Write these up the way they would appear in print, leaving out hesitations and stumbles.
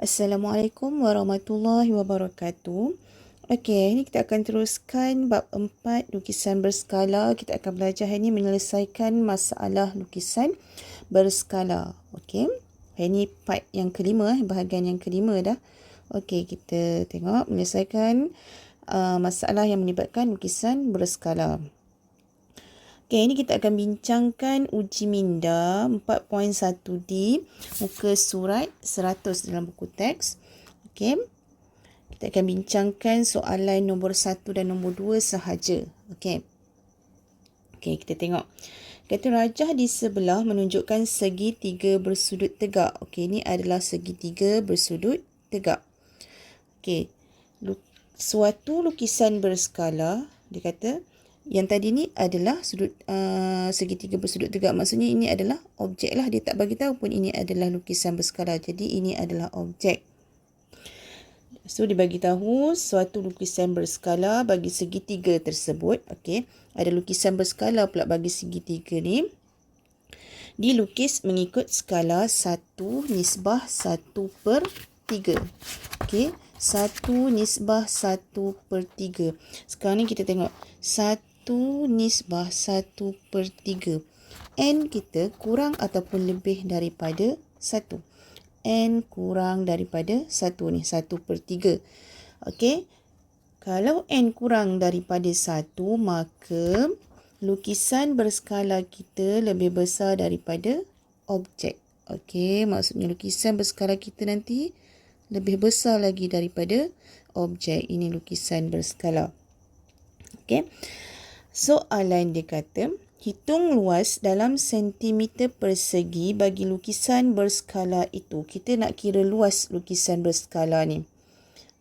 Assalamualaikum warahmatullahi wabarakatuh. Okey, ini kita akan teruskan bab 4 lukisan berskala. Kita akan belajar hari ini menyelesaikan masalah lukisan berskala. Okey. Hari ini part yang kelima, bahagian yang kelima dah. Okey, kita tengok menyelesaikan masalah yang melibatkan lukisan berskala. Okey, ini kita akan bincangkan uji minda 4.1D muka surat 100 dalam buku teks. Okey. Kita akan bincangkan soalan nombor 1 dan nombor 2 sahaja. Okey. Okey, kita tengok. Kata rajah di sebelah menunjukkan segitiga bersudut tegak. Okey, ini adalah segitiga bersudut tegak. Okey. Suatu lukisan berskala, dia kata yang tadi ni adalah segitiga bersudut tegak. Maksudnya ini adalah objek lah. Dia tak bagi tahu pun ini adalah lukisan berskala. Jadi ini adalah objek. So dia bagi tahu suatu lukisan berskala bagi segitiga tersebut. Okey. Ada lukisan berskala pula bagi segitiga ni. Dilukis mengikut skala 1:1/3. Okey. 1:1/3. Sekarang ni kita tengok 1:1/3. N kita kurang ataupun lebih daripada 1. N kurang daripada 1 ni, 1/3. Okey. Kalau N kurang daripada 1, maka lukisan berskala kita lebih besar daripada objek. Okey, maksudnya lukisan berskala kita nanti lebih besar lagi daripada objek. Ini lukisan berskala. Okey. Soalan dia kata, hitung luas dalam sentimeter persegi bagi lukisan berskala itu. Kita nak kira luas lukisan berskala ni.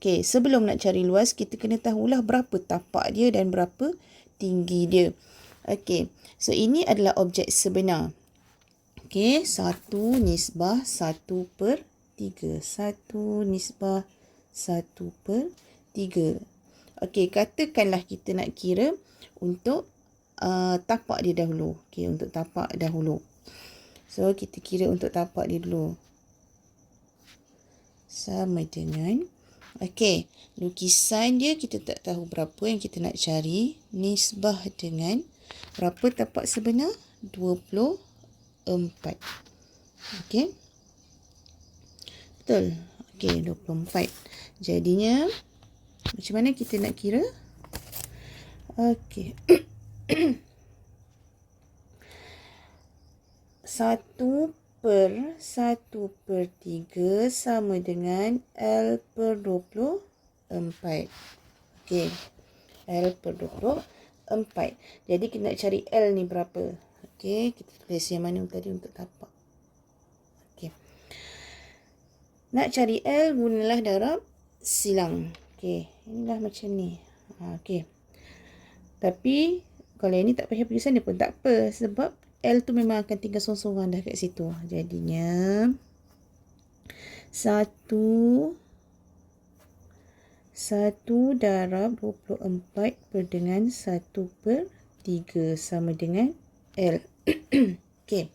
Okey, sebelum nak cari luas, kita kena tahulah berapa tapak dia dan berapa tinggi dia. Okey, so ini adalah objek sebenar. Okey, 1:1/3. 1:1/3. Okey, katakanlah kita nak kira untuk tapak dia dahulu. Okey, untuk tapak dahulu. So, kita kira untuk tapak dia dulu. Sama dengan, okey, lukisan dia kita tak tahu berapa yang kita nak cari. Nisbah dengan berapa tapak sebenar? 24. Okey. Betul. Okey, 24. Jadinya, macam mana kita nak kira? Okey. 1/1/3 sama dengan L/24. Okey. L/24. Jadi kita nak cari L ni berapa? Okey, kita tulis yang mana tadi untuk tapak. Okey. Nak cari L, gunalah darab silang. Okey, inilah macam ni. Okey. Tapi kalau ini tak payah tulisan dia pun tak apa, sebab L tu memang akan tinggal sorang-sorang dah kat situ. Jadinya 1 darab 24 dengan 1/3 sama dengan L. Okey.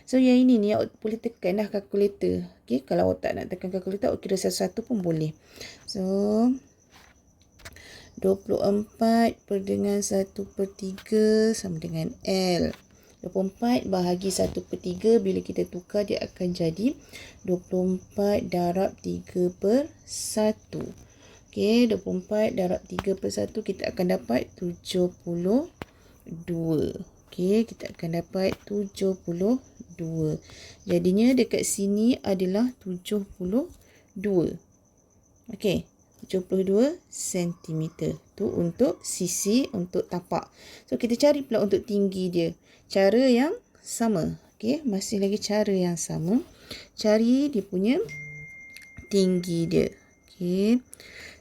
So yang ini ni awak boleh tekan dah kalkulator. Okey, kalau awak tak nak tekan kalkulator, awak kira satu-satu pun boleh. So 24 dengan 1/3 sama dengan L. 24 bahagi 1/3, bila kita tukar dia akan jadi 24 darab 3/1. Okey, 24 darab 3/1 kita akan dapat 72. Okey, kita akan dapat 72. Jadinya dekat sini adalah 72. Okey, 72 cm. Tu untuk sisi, untuk tapak. So, kita cari pula untuk tinggi dia. Cara yang sama. Okey, masih lagi cara yang sama. Cari dia punya tinggi dia. Okey,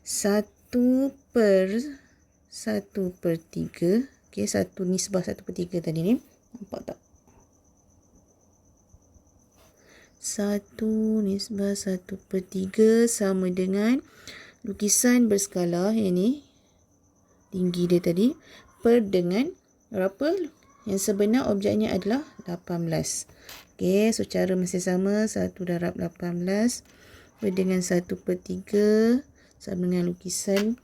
1/1/3. Okey, 1:1/3 tadi ni. Nampak tak? 1:1/3 sama dengan lukisan berskala yang ni. Tinggi dia tadi. Per dengan berapa? Yang sebenar objeknya adalah 18. Okey, so cara masih sama. 1 darab 18 dengan 1/3 sama dengan lukisan.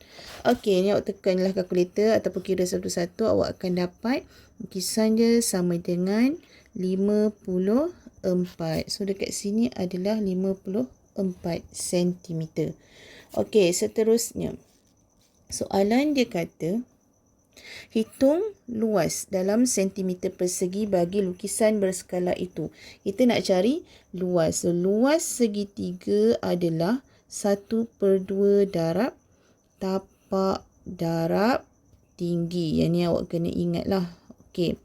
Okey, ni awak tekanlah kalkulator ataupun kira satu-satu, awak akan dapat lukisan dia sama dengan 54. So dekat sini adalah 54 cm. Okey, seterusnya. Soalan dia kata, hitung luas dalam sentimeter persegi bagi lukisan berskala itu. Kita nak cari luas. So, luas segitiga adalah 1/2 darab tapak darab tinggi. Yang ni awak kena ingat lah. Okey.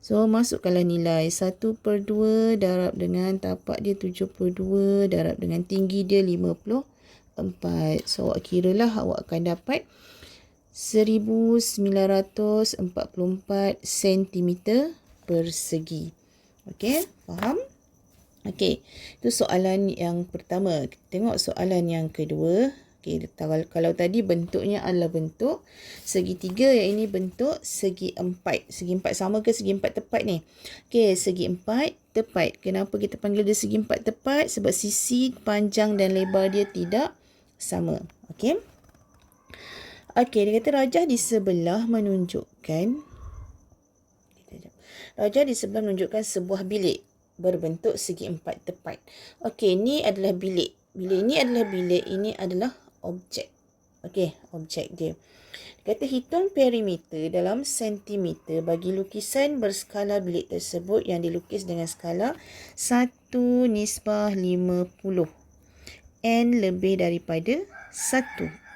So, masukkanlah nilai 1/2 darab dengan tapak dia 72 darab dengan tinggi dia 54. So, awak kiralah, awak akan dapat 1944 cm persegi. Okey, faham? Okey, itu soalan yang pertama. Kita tengok soalan yang kedua. Okey, kalau tadi bentuknya adalah bentuk segitiga, yang ini bentuk segi empat. Segi empat sama ke segi empat tepat ni? Okey, segi empat tepat. Kenapa kita panggil dia segi empat tepat? Sebab sisi panjang dan lebar dia tidak sama. Okey. Okey, dia kata rajah di sebelah menunjukkan sebuah bilik berbentuk segi empat tepat. Okey, ni adalah bilik. Bilik ni adalah bilik, ini adalah objek. Okey, objek dia. Dia kata hitung perimeter dalam sentimeter bagi lukisan berskala bilik tersebut yang dilukis dengan skala 1/50. N lebih daripada 1.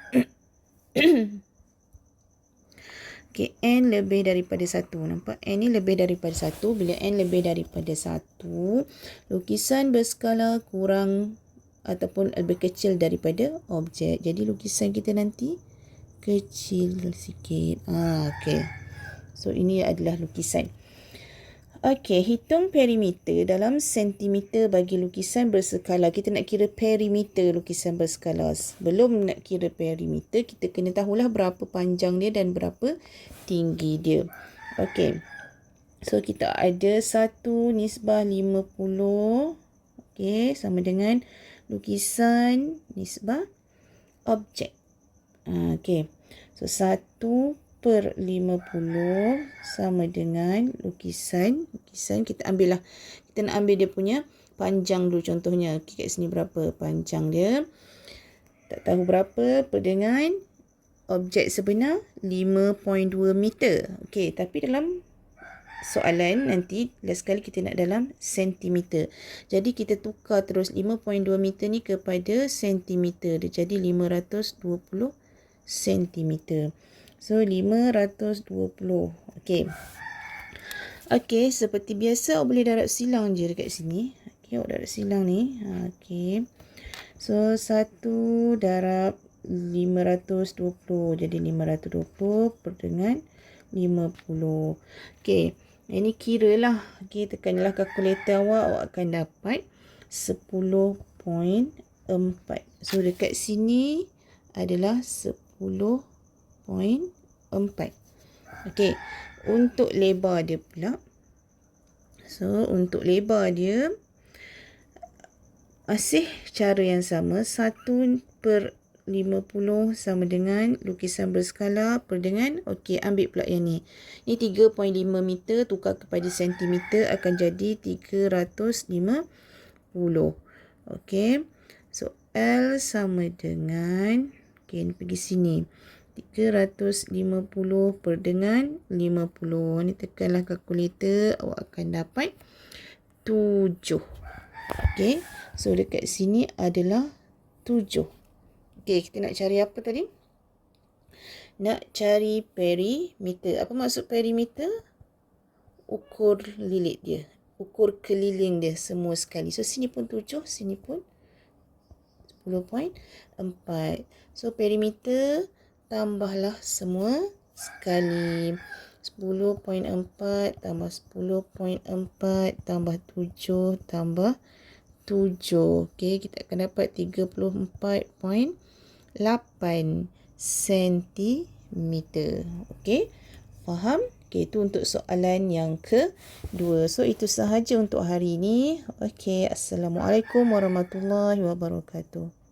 Okey, N lebih daripada 1. Nampak? N ni lebih daripada 1. Bila N lebih daripada 1, lukisan berskala kurang ataupun lebih kecil daripada objek. Jadi, lukisan kita nanti kecil sikit. Okey. So, ini adalah lukisan. Okey, hitung perimeter dalam sentimeter bagi lukisan berskala. Kita nak kira perimeter lukisan berskala. Sebelum nak kira perimeter, kita kena tahulah berapa panjang dia dan berapa tinggi dia. Okey. So, kita ada 1/50. Okey, sama dengan lukisan nisbah objek. Okey. So, 1/50 sama dengan lukisan. Kita ambil lah. Kita nak ambil dia punya panjang dulu contohnya. Okey, kat sini berapa panjang dia. Tak tahu berapa. Dengan objek sebenar 5.2 meter. Okey, tapi dalam soalan nanti last sekali kita nak dalam sentimeter. Jadi kita tukar terus 5.2 meter ni kepada sentimeter. Dia jadi 520 sentimeter. So, 520. Okey. Okey, seperti biasa awak boleh darab silang je dekat sini. Okey, awak darab silang ni. Okey. So, 1 darab 520. Jadi, 520 dengan 50. Okey. Ini kira lah. Okey, tekanlah kalkulator awak. Awak akan dapat 10.4. So, dekat sini adalah 10.4. Okey, untuk lebar dia pula. So, untuk lebar dia masih cara yang sama. 1/50 sama dengan lukisan berskala per dengan. Okey, ambil pula yang ni. Ni 3.5 meter tukar kepada sentimeter akan jadi 350. Okey. So, L sama dengan, okey, ni pergi sini. 350 per dengan 50. Ni tekanlah kalkulator. Awak akan dapat 7. Okey. So, dekat sini adalah 7. Okey, kita nak cari apa tadi? Nak cari perimeter. Apa maksud perimeter? Ukur lilit dia. Ukur keliling dia semua sekali. So, sini pun 7. Sini pun 10.4. So, perimeter tambahlah semua sekali. 10.4 tambah 10.4 tambah 7 tambah 7. Okey, kita akan dapat 34.8 cm. Okey, faham? Okey, itu untuk soalan yang kedua. So, itu sahaja untuk hari ini. Okey, Assalamualaikum warahmatullahi wabarakatuh.